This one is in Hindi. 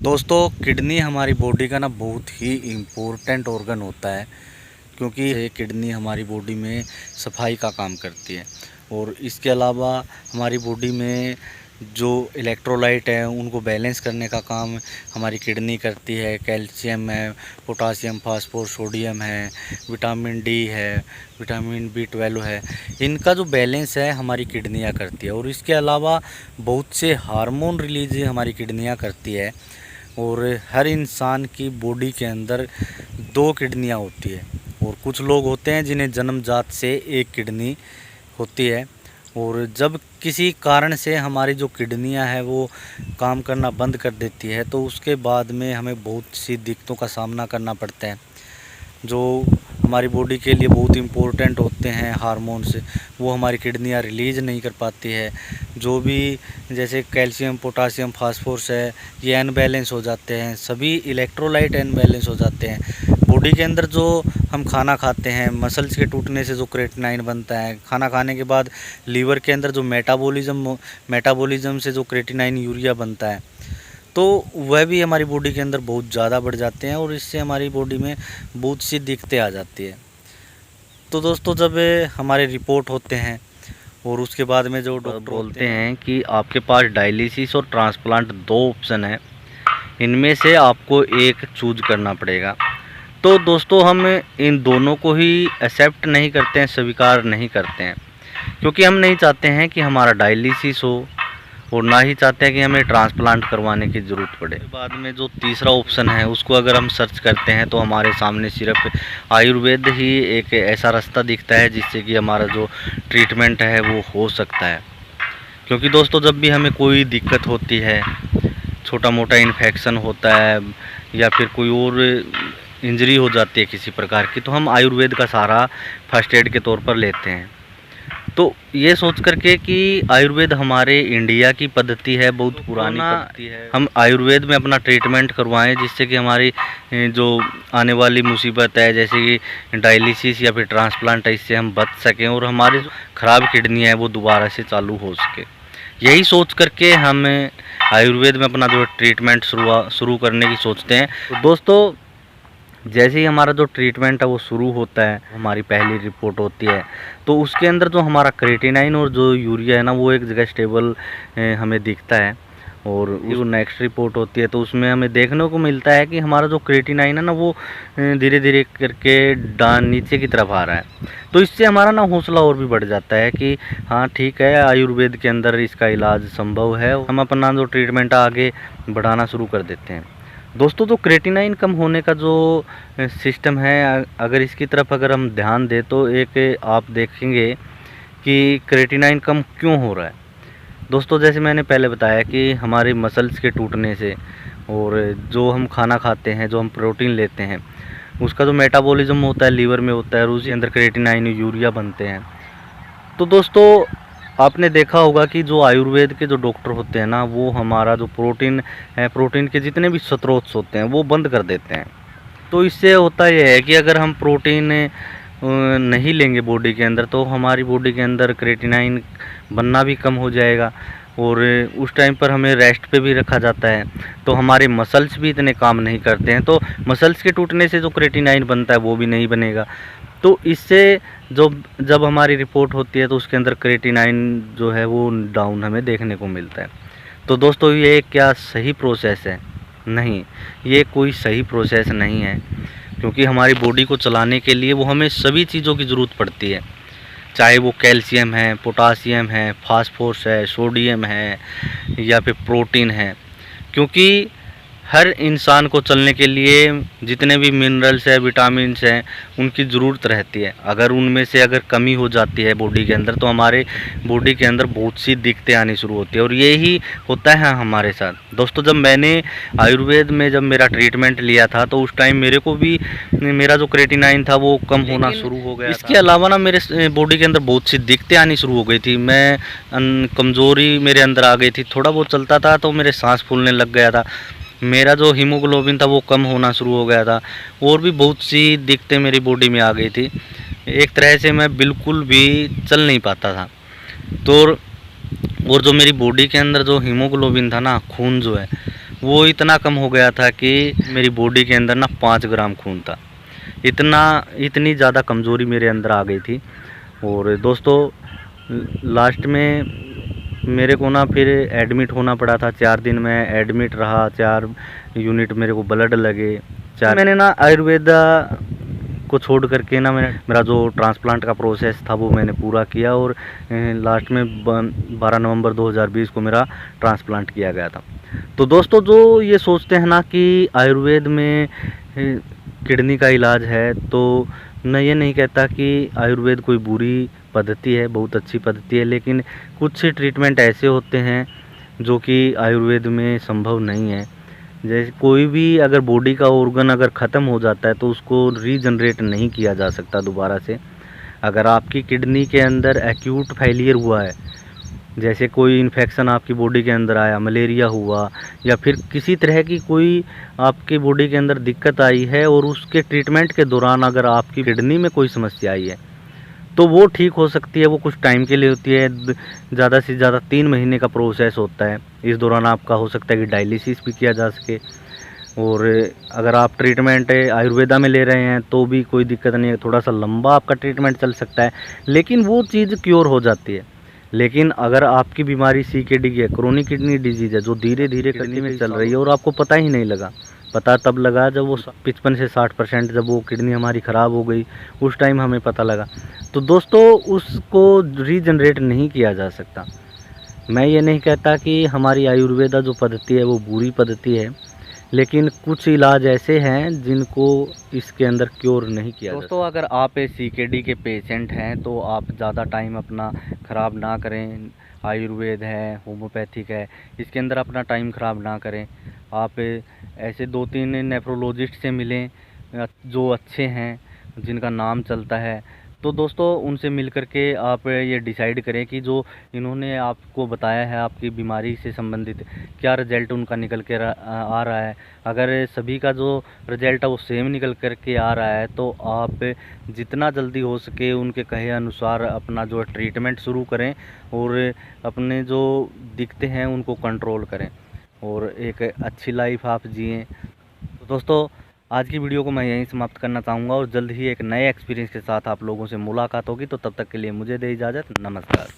दोस्तों, किडनी हमारी बॉडी का ना बहुत ही इम्पोर्टेंट ऑर्गन होता है, क्योंकि ये किडनी हमारी बॉडी में सफाई का काम करती है। और इसके अलावा हमारी बॉडी में जो इलेक्ट्रोलाइट है उनको बैलेंस करने का काम हमारी किडनी करती है। कैल्शियम है, पोटासियम, फास्फोरस, सोडियम है, विटामिन डी है, विटामिन B12 है। इनका जो बैलेंस है हमारी किडनियाँ करती है। और इसके अलावा बहुत से हार्मोन रिलीज हमारी किडनियाँ करती है। और हर इंसान की बॉडी के अंदर 2 किडनियाँ होती है। और कुछ लोग होते हैं जिन्हें जन्मजात से एक किडनी होती है। और जब किसी कारण से हमारी जो किडनियाँ हैं वो काम करना बंद कर देती है, तो उसके बाद में हमें बहुत सी दिक्कतों का सामना करना पड़ता है। जो हमारी बॉडी के लिए बहुत इम्पोर्टेंट होते हैं हार्मोन्स, वो हमारी किडनियाँ रिलीज़ नहीं कर पाती है। जो भी जैसे कैल्शियम, पोटासियम, फास्फोरस है, ये अनबैलेंस हो जाते हैं। सभी इलेक्ट्रोलाइट अनबैलेंस हो जाते हैं। बॉडी के अंदर जो हम खाना खाते हैं, मसल्स के टूटने से जो क्रेटिनाइन बनता है, खाना खाने के बाद लीवर के अंदर जो मेटाबॉलिज्म से जो क्रेटिनाइन यूरिया बनता है, तो वह भी हमारी बॉडी के अंदर बहुत ज़्यादा बढ़ जाते हैं। और इससे हमारी बॉडी में बहुत सी दिक्कतें आ जाती है। तो दोस्तों, जब हमारे रिपोर्ट होते हैं और उसके बाद में जो डॉक्टर बोलते हैं कि आपके पास डायलिसिस और ट्रांसप्लांट 2 ऑप्शन है, इनमें से आपको एक चूज करना पड़ेगा। तो दोस्तों, हम इन दोनों को ही एक्सेप्ट नहीं करते हैं, स्वीकार नहीं करते हैं, क्योंकि हम नहीं चाहते हैं कि हमारा डायलिसिस हो और ना ही चाहते हैं कि हमें ट्रांसप्लांट करवाने की ज़रूरत पड़े। बाद में जो तीसरा ऑप्शन है उसको अगर हम सर्च करते हैं तो हमारे सामने सिर्फ आयुर्वेद ही एक ऐसा रास्ता दिखता है जिससे कि हमारा जो ट्रीटमेंट है वो हो सकता है। क्योंकि दोस्तों, जब भी हमें कोई दिक्कत होती है, छोटा मोटा इन्फेक्शन होता है या फिर कोई और इंजरी हो जाती है किसी प्रकार की, तो हम आयुर्वेद का सहारा फर्स्ट एड के तौर पर लेते हैं। तो ये सोच करके कि आयुर्वेद हमारे इंडिया की पद्धति है, बहुत पुरानी पद्धति है, हम आयुर्वेद में अपना ट्रीटमेंट करवाएं, जिससे कि हमारी जो आने वाली मुसीबत है जैसे कि डायलिसिस या फिर ट्रांसप्लांट है, इससे हम बच सकें और हमारी जो ख़राब किडनी है वो दोबारा से चालू हो सके। यही सोच करके हम आयुर्वेद में अपना जो ट्रीटमेंट शुरू करने की सोचते हैं। तो दोस्तों, जैसे ही हमारा जो ट्रीटमेंट है वो शुरू होता है, हमारी पहली रिपोर्ट होती है, तो उसके अंदर जो हमारा क्रेटिनाइन और जो यूरिया है ना, वो एक जगह स्टेबल हमें दिखता है। और जो नेक्स्ट रिपोर्ट होती है तो उसमें हमें देखने को मिलता है कि हमारा जो क्रेटिनाइन है ना, वो धीरे धीरे करके डाउन नीचे की तरफ आ रहा है। तो इससे हमारा ना हौसला और भी बढ़ जाता है कि हाँ ठीक है, आयुर्वेद के अंदर इसका इलाज संभव है। हम अपना जो ट्रीटमेंट आगे बढ़ाना शुरू कर देते हैं। दोस्तों, तो क्रेटिनाइन कम होने का जो सिस्टम है, अगर इसकी तरफ अगर हम ध्यान दें तो एक आप देखेंगे कि क्रेटिनाइन कम क्यों हो रहा है। दोस्तों, जैसे मैंने पहले बताया कि हमारे मसल्स के टूटने से और जो हम खाना खाते हैं, जो हम प्रोटीन लेते हैं, उसका जो मेटाबॉलिज्म होता है लीवर में होता है और उसके अंदर क्रेटिनाइन यूरिया बनते हैं। तो दोस्तों, आपने देखा होगा कि जो आयुर्वेद के जो डॉक्टर होते हैं ना, वो हमारा जो प्रोटीन है, प्रोटीन के जितने भी स्रोत होते हैं वो बंद कर देते हैं। तो इससे होता यह है कि अगर हम प्रोटीन नहीं लेंगे बॉडी के अंदर, तो हमारी बॉडी के अंदर क्रेटिनाइन बनना भी कम हो जाएगा। और उस टाइम पर हमें रेस्ट पे भी रखा जाता है, तो हमारे मसल्स भी इतने काम नहीं करते हैं। तो मसल्स के टूटने से जो क्रेटिनाइन बनता है वो भी नहीं बनेगा। तो इससे जो जब हमारी रिपोर्ट होती है तो उसके अंदर क्रेटिनाइन जो है वो डाउन हमें देखने को मिलता है। तो दोस्तों, ये क्या सही प्रोसेस है? नहीं, ये कोई सही प्रोसेस नहीं है, क्योंकि हमारी बॉडी को चलाने के लिए वो हमें सभी चीज़ों की ज़रूरत पड़ती है, चाहे वो कैल्शियम है, पोटासियम है, फास्फोरस है, सोडियम है या फिर प्रोटीन है। क्योंकि हर इंसान को चलने के लिए जितने भी मिनरल्स है, विटामिन्स हैं, उनकी ज़रूरत रहती है। अगर उनमें से अगर कमी हो जाती है बॉडी के अंदर, तो हमारे बॉडी के अंदर बहुत सी दिक्कतें आनी शुरू होती है। और यही होता है हमारे साथ। दोस्तों, जब मैंने आयुर्वेद में जब मेरा ट्रीटमेंट लिया था तो उस टाइम मेरे को भी मेरा जो क्रेटिनाइन था वो कम होना शुरू हो गया। इसके अलावा ना मेरे बॉडी के अंदर बहुत सी दिक्कतें आनी शुरू हो गई थी। मैं कमज़ोरी मेरे अंदर आ गई थी। थोड़ा बहुत चलता था तो मेरे सांस फूलने लग गया था। मेरा जो हीमोग्लोबिन था वो कम होना शुरू हो गया था। और भी बहुत सी दिक्कतें मेरी बॉडी में आ गई थी। एक तरह से मैं बिल्कुल भी चल नहीं पाता था। तो और जो मेरी बॉडी के अंदर जो हीमोग्लोबिन था ना, खून जो है, वो इतना कम हो गया था कि मेरी बॉडी के अंदर ना 5 ग्राम खून था। इतनी ज़्यादा कमज़ोरी मेरे अंदर आ गई थी। और दोस्तों लास्ट में मेरे को ना फिर एडमिट होना पड़ा था। 4 दिन मैं एडमिट रहा, 4 यूनिट मेरे को ब्लड लगे। मैंने ना आयुर्वेदा को छोड़ करके ना मेरा जो ट्रांसप्लांट का प्रोसेस था वो मैंने पूरा किया और लास्ट में 12 नवंबर 2020 को मेरा ट्रांसप्लांट किया गया था। तो दोस्तों जो ये सोचते हैं ना कि आयुर्वेद में किडनी का इलाज है, तो मैं ये नहीं कहता कि आयुर्वेद कोई बुरी पद्धति है, बहुत अच्छी पद्धति है। लेकिन कुछ ट्रीटमेंट ऐसे होते हैं जो कि आयुर्वेद में संभव नहीं है। जैसे कोई भी अगर बॉडी का ऑर्गन अगर ख़त्म हो जाता है तो उसको रीजनरेट नहीं किया जा सकता दोबारा से। अगर आपकी किडनी के अंदर एक्यूट फेलियर हुआ है, जैसे कोई इन्फेक्शन आपकी बॉडी के अंदर आया, मलेरिया हुआ या फिर किसी तरह की कोई आपकी बॉडी के अंदर दिक्कत आई है और उसके ट्रीटमेंट के दौरान अगर आपकी किडनी में कोई समस्या आई है तो वो ठीक हो सकती है। वो कुछ टाइम के लिए होती है, ज़्यादा से ज़्यादा 3 महीने का प्रोसेस होता है। इस दौरान आपका हो सकता है कि डायलिसिस भी किया जा सके। और अगर आप ट्रीटमेंट आयुर्वेदा में ले रहे हैं तो भी कोई दिक्कत नहीं है, थोड़ा सा लंबा आपका ट्रीटमेंट चल सकता है लेकिन वो चीज़ क्योर हो जाती है। लेकिन अगर आपकी बीमारी CKD की है, क्रोनिक किडनी डिजीज़ है, जो धीरे धीरे किडनी में चल रही है और आपको पता ही नहीं लगा, पता तब लगा जब वो 55 से 60% जब वो किडनी हमारी ख़राब हो गई, उस टाइम हमें पता लगा। तो दोस्तों उसको रीजनरेट नहीं किया जा सकता। मैं ये नहीं कहता कि हमारी आयुर्वेदा जो पद्धति है वो बुरी पद्धति है, लेकिन कुछ इलाज ऐसे हैं जिनको इसके अंदर क्योर नहीं किया दोस्तों अगर आप CKD के पेशेंट हैं तो आप ज़्यादा टाइम अपना ख़राब ना करें। आयुर्वेद है, होम्योपैथिक है, इसके अंदर अपना टाइम ख़राब ना करें। आप ऐसे 2-3 नेफ्रोलॉजिस्ट से मिलें जो अच्छे हैं, जिनका नाम चलता है। तो दोस्तों उनसे मिल कर के आप ये डिसाइड करें कि जो इन्होंने आपको बताया है आपकी बीमारी से संबंधित क्या रिज़ल्ट उनका निकल के आ रहा है। अगर सभी का जो रिज़ल्ट है वो सेम निकल कर के आ रहा है तो आप जितना जल्दी हो सके उनके कहे अनुसार अपना जो ट्रीटमेंट शुरू करें और अपने जो दिक्कतें हैं उनको कंट्रोल करें और एक अच्छी लाइफ आप जिएँ। तो दोस्तों आज की वीडियो को मैं यहीं समाप्त करना चाहूँगा और जल्द ही एक नए एक्सपीरियंस के साथ आप लोगों से मुलाकात होगी। तो तब तक के लिए मुझे दे इजाज़त। नमस्कार।